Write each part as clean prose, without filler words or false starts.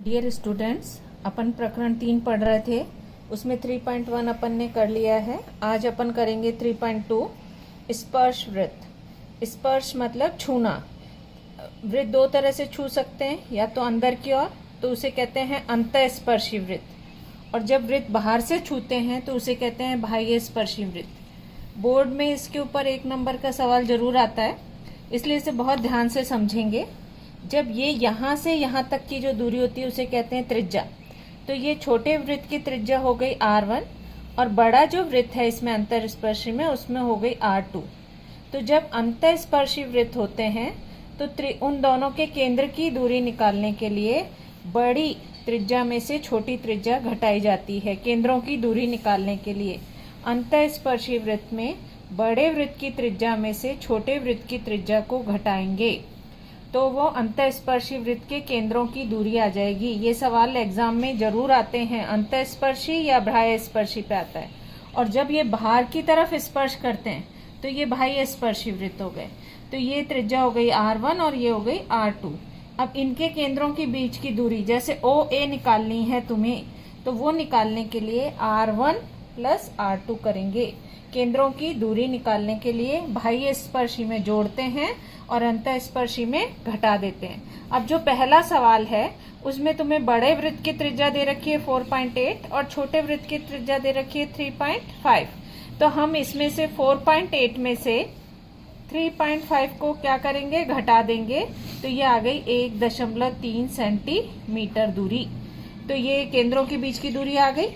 Dear students, अपन प्रकरण 3 पढ़ रहे थे। उसमें 3.1 अपन ने कर लिया है। आज अपन करेंगे 3.2 स्पर्श वृत्त। स्पर्श मतलब छूना। वृत्त दो तरह से छू सकते हैं, या तो अंदर की ओर तो उसे कहते हैं अंतःस्पर्शी वृत्त, और जब वृत्त बाहर से छूते हैं तो उसे कहते हैं बाह्य स्पर्शी वृत्त। बोर्ड में इसके ऊपर 1 नंबर का सवाल जरूर आता है, इसलिए इसे बहुत ध्यान से समझेंगे। जब ये यहाँ से यहाँ तक की जो दूरी होती है उसे कहते हैं त्रिज्या। तो ये छोटे वृत्त की त्रिज्या हो गई R1, और बड़ा जो वृत्त है इसमें अंतःस्पर्शी में उसमें हो गई R2। तो जब अंतःस्पर्शी वृत्त होते हैं तो उन दोनों के केंद्र की दूरी निकालने के लिए बड़ी त्रिज्या में से छोटी त्रिज्या घटाई जाती है। केंद्रों की दूरी निकालने के लिए अंतःस्पर्शी वृत्त में बड़े वृत्त की त्रिज्या में से छोटे वृत्त की त्रिज्या को घटाएंगे तो वो अंतःस्पर्शी वृत्त के केंद्रों की दूरी आ जाएगी। ये सवाल एग्जाम में जरूर आते हैं, अंतःस्पर्शी या बाह्य स्पर्शी पे आता है। और जब ये बाहर की तरफ स्पर्श करते हैं तो ये बाह्य स्पर्शी वृत्त हो गए। तो ये त्रिज्या हो गई R1 और ये हो गई R2। अब इनके केंद्रों के बीच की दूरी जैसे OA निकालनी है तुम्हें, तो वो निकालने के लिए R1 प्लस R2 करेंगे। केंद्रों की दूरी निकालने के लिए बाह्य स्पर्शी में जोड़ते हैं और अंतःस्पर्शी में घटा देते हैं। अब जो पहला सवाल है उसमें तुम्हें बड़े वृत्त की त्रिज्या दे रखी है 4.8 और छोटे वृत्त की त्रिज्या दे रखी है 3.5। तो हम इसमें से 4.8 में से 3.5 को क्या करेंगे, घटा देंगे। तो ये आ गई 1.3 सेंटीमीटर दूरी। तो ये केंद्रों के बीच की दूरी आ गई।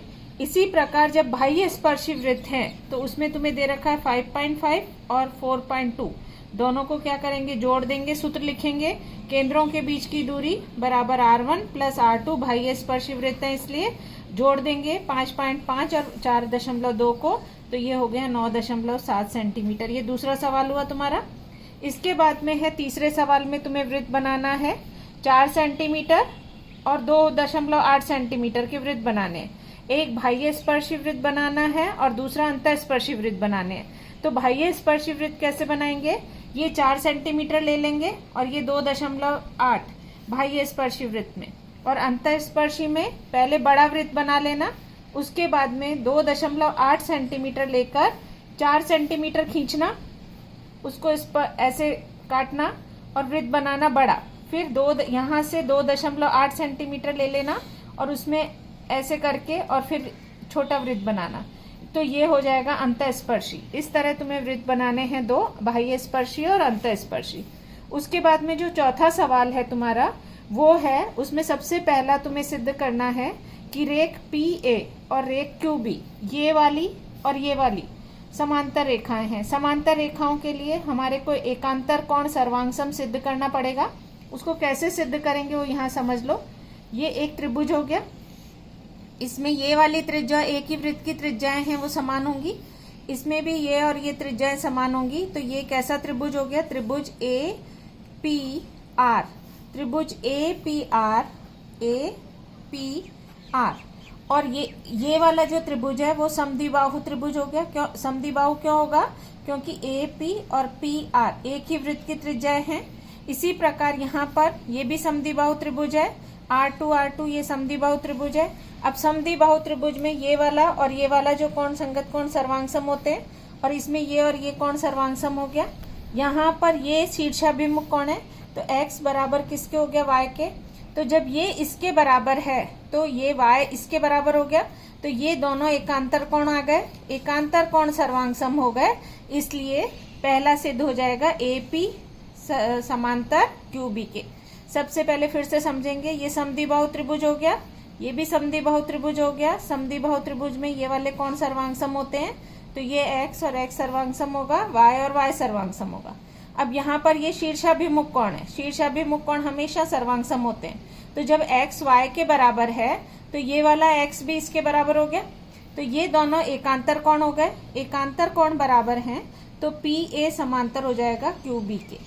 इसी प्रकार जब बाह्य स्पर्शी वृत्त हैं तो उसमें तुम्हें दे रखा है 5.5 और 4.2। दोनों को क्या करेंगे, जोड़ देंगे, सूत्र लिखेंगे। केंद्रों के बीच की दूरी बराबर R1 प्लस R2, बाह्य स्पर्शी वृत्त है इसलिए जोड़ देंगे 5.5 और 4.2 को, तो ये हो गया 9.7 सेंटीमीटर। ये दूसरा सवाल हुआ तुम्हारा। इसके बाद में है तीसरे सवाल में तुम्हें वृत्त बनाना है 4 सेंटीमीटर और 2.8 सेंटीमीटर के वृत्त बनाने हैं। एक बाह्य स्पर्शी वृत्त बनाना है और दूसरा अंतःस्पर्शी वृत्त बनाने हैं। तो बाह्य स्पर्शी वृत्त कैसे बनाएंगे, ये 4 सेंटीमीटर ले लेंगे और ये 2.8 बाह्य स्पर्शी वृत्त में, और अंतःस्पर्शी में पहले बड़ा वृत्त बना लेना, उसके बाद में 2.8 सेंटीमीटर लेकर 4 सेंटीमीटर खींचना, उसको इस पर ऐसे काटना और वृत्त बनाना बड़ा। फिर यहाँ से 2.8 सेंटीमीटर ले लेना और उसमें ऐसे करके और फिर छोटा वृत्त बनाना। तो ये हो जाएगा अंतःस्पर्शी। इस तरह तुम्हें वृत्त बनाने हैं 2, बाह्य स्पर्शी और अंतःस्पर्शी। उसके बाद में जो चौथा सवाल है तुम्हारा वो है, उसमें सबसे पहला तुम्हें सिद्ध करना है कि रेख PA और रेख QB, ये वाली और ये वाली समांतर रेखाएं हैं। समांतर रेखाओं के लिए हमारे को एकांतर कोण सर्वांगसम सिद्ध करना पड़ेगा। उसको कैसे सिद्ध करेंगे वो यहाँ समझ लो। ये एक त्रिभुज हो गया, इसमें ये वाली त्रिज्या, एक ही वृत्त की त्रिज्याएं हैं वो समान होंगी, इसमें भी ये और ये त्रिज्याएं समान होंगी। तो ये कैसा त्रिभुज हो गया, त्रिभुज APR। त्रिभुज APR, APR। और ये वाला जो त्रिभुज है वो समद्विबाहु त्रिभुज हो गया। क्यों समद्विबाहु क्यों होगा, क्योंकि AP और PR एक ही वृत्त की त्रिज्याएं हैं। इसी प्रकार यहाँ पर ये भी समद्विबाहु त्रिभुज है, R2 ये समद्विबाहु त्रिभुज है। अब समद्विबाहु त्रिभुज में ये वाला और ये वाला जो कोण संगत कोण सर्वांगसम होते हैं, और इसमें ये और ये कोण सर्वांगसम हो गया। यहाँ पर ये शीर्षाभिमुख कोण है, तो x बराबर किसके हो गया, y के। तो जब ये इसके बराबर है तो ये y इसके बराबर हो गया, तो ये दोनों एकांतर कोण आ गए, एकांतर कोण सर्वांगसम हो गए। इसलिए पहला सिद्ध हो जाएगा AP समांतर QB के। सबसे पहले फिर से समझेंगे, ये समद्विबाहु त्रिभुज हो गया, ये भी समद्विबाहु त्रिभुज हो गया। समद्विबाहु त्रिभुज में ये वाले कोण सर्वांगसम होते हैं, तो ये x और x सर्वांगसम होगा, y और y सर्वांगसम होगा। अब यहाँ पर ये शीर्षाभिमुख कोण है, शीर्षाभिमुख कोण हमेशा सर्वांगसम होते हैं। तो जब x y के बराबर है तो ये वाला x भी इसके बराबर हो गया, तो ये दोनों एकांतर कोण हो गए। एकांतर कोण बराबर हैं तो PA समांतर हो जाएगा QB के।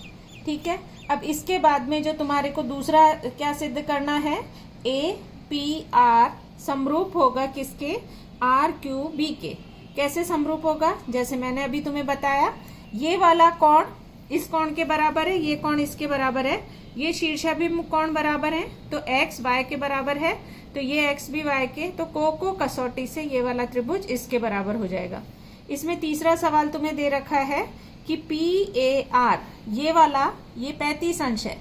ठीक है। अब इसके बाद में जो तुम्हारे को दूसरा क्या सिद्ध करना है, APR समरूप होगा किसके, RQB के। कैसे समरूप होगा, जैसे मैंने अभी तुम्हें बताया, ये वाला कोण इस कोण के बराबर है, ये कोण इसके बराबर है, ये शीर्षाभिमुख कोण बराबर है, तो x y के बराबर है, तो ये x भी y के, तो को कसौटी से ये वाला त्रिभुज इसके बराबर हो जाएगा। इसमें तीसरा सवाल तुम्हें दे रखा है कि PAR ये वाला, ये 35 अंश है,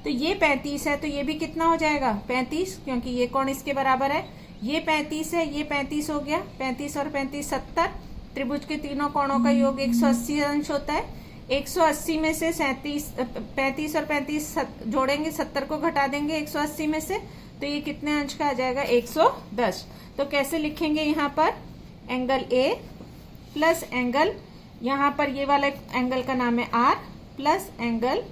तो ये 35 है, तो ये भी कितना हो जाएगा 35, क्योंकि ये कोण इसके बराबर है। ये 35 है, ये 35 हो गया, 35 और 35 70। त्रिभुज के तीनों कोणों का योग 180 अंश होता है। 180 में से 35 और 35 जोड़ेंगे, 70 को घटा देंगे 180 में से, तो ये कितने अंश का आ जाएगा 110। तो कैसे लिखेंगे, यहाँ पर एंगल A प्लस एंगल, यहाँ पर ये वाला एंगल का नाम है R, प्लस एंगल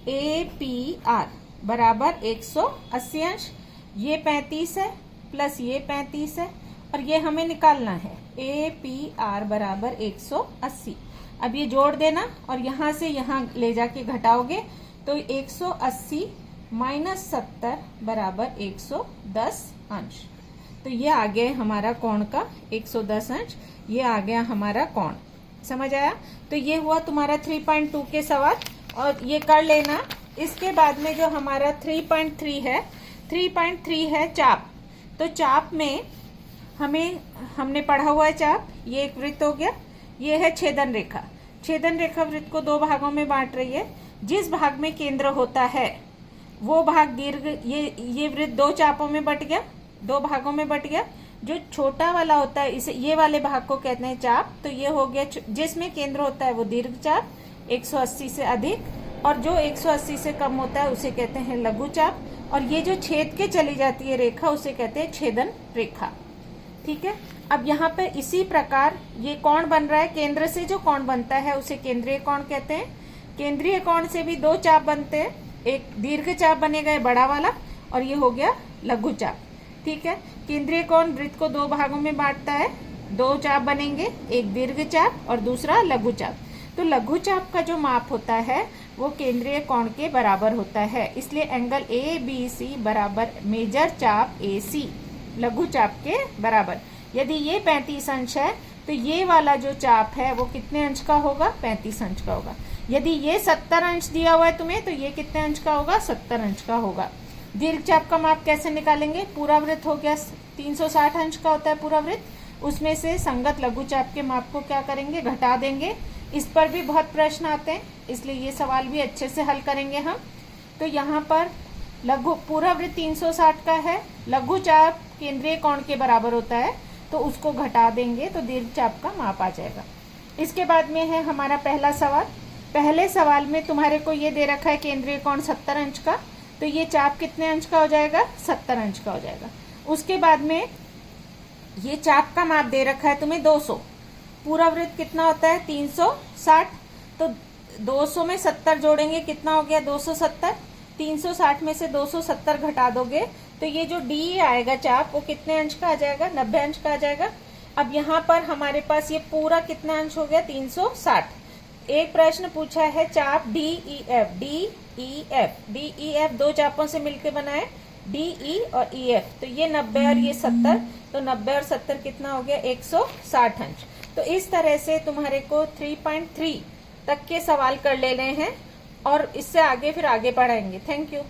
APR बराबर 180 अंश। ये 35 है प्लस ये 35 है, और ये हमें निकालना है APR बराबर 180। अब ये जोड़ देना और यहां से यहां ले जाके घटाओगे, तो 180 माइनस 70 बराबर 110 अंश। तो ये आ गया हमारा कोण का 110 अंश, ये आ गया हमारा कोण। समझ आया? तो ये हुआ तुम्हारा 3.2 के सवाल, और ये कर लेना। इसके बाद में जो हमारा 3.3 है, 3.3 है चाप। तो चाप में हमने पढ़ा हुआ है चाप, ये एक वृत्त हो गया, ये है छेदन रेखा। छेदन रेखा वृत्त को दो भागों में बांट रही है। जिस भाग में केंद्र होता है वो भाग दीर्घ, ये वृत्त दो चापों में बट गया, दो भागों में बट गया। जो छोटा वाला होता है, इसे ये वाले भाग को कहते हैं चाप। तो ये हो गया जिसमें केंद्र होता है वो दीर्घ चाप 180 से अधिक, और जो 180 से कम होता है उसे कहते हैं लघु चाप। और ये जो छेद के चली जाती है रेखा उसे कहते हैं छेदन रेखा। ठीक है, अब यहाँ पे इसी प्रकार ये कोण बन रहा है, केंद्र से जो कोण बनता है उसे केंद्रीय कोण कहते हैं। केंद्रीय कोण से भी दो चाप बनते हैं, एक दीर्घ चाप बनेगा ये बड़ा वाला, और ये हो गया लघु चाप। ठीक है, केंद्रीय कोण वृत्त को दो भागों में बांटता है, दो चाप बनेंगे, एक दीर्घ चाप और दूसरा लघु चाप। तो लघु चाप का जो माप होता है वो केंद्रीय कोण के बराबर होता है, इसलिए एंगल ABC बराबर मेजर चाप AC लघु चाप के बराबर। यदि ये 35 अंश है तो ये वाला जो चाप है वो कितने अंश का होगा, 35 अंश का होगा। यदि ये 70 अंश दिया हुआ है तुम्हें, तो ये कितने अंश का होगा, 70 अंश का होगा। दीर्घ चाप का माप कैसे निकालेंगे, पूरा वृत्त हो गया 360 अंश का होता है पूरा वृत्त, उसमें से संगत लघु चाप के माप को क्या करेंगे, घटा देंगे। इस पर भी बहुत प्रश्न आते हैं, इसलिए ये सवाल भी अच्छे से हल करेंगे हम। तो यहाँ पर लघु पूरा वृत्त 360 का है, लघु चाप केंद्रीय कोण के बराबर होता है, तो उसको घटा देंगे तो दीर्घ चाप का माप आ जाएगा। इसके बाद में है हमारा पहला सवाल। पहले सवाल में तुम्हारे को ये दे रखा है केंद्रीय कोण 70 अंश का, तो ये चाप कितने अंश का हो जाएगा, 70 अंश का हो जाएगा। उसके बाद में ये चाप का माप दे रखा है तुम्हें 200, पूरा वृत्त कितना होता है 360, तो 200 में 70 जोड़ेंगे, कितना हो गया 270। 360 में से 270 घटा दोगे तो ये जो डी आएगा चाप वो कितने अंश का आ जाएगा, 90 अंश का आ जाएगा। अब यहाँ पर हमारे पास ये पूरा कितना अंश हो गया 360। एक प्रश्न पूछा है चाप DEF, DEF दो चापों से मिलकर बना है, DE और EF, तो ये 90 और ये 70, तो 90 और 70 कितना हो गया 160 अंश। तो इस तरह से तुम्हारे को 3.3 तक के सवाल कर लेने हैं, और इससे आगे फिर आगे पढ़ाएंगे। Thank you.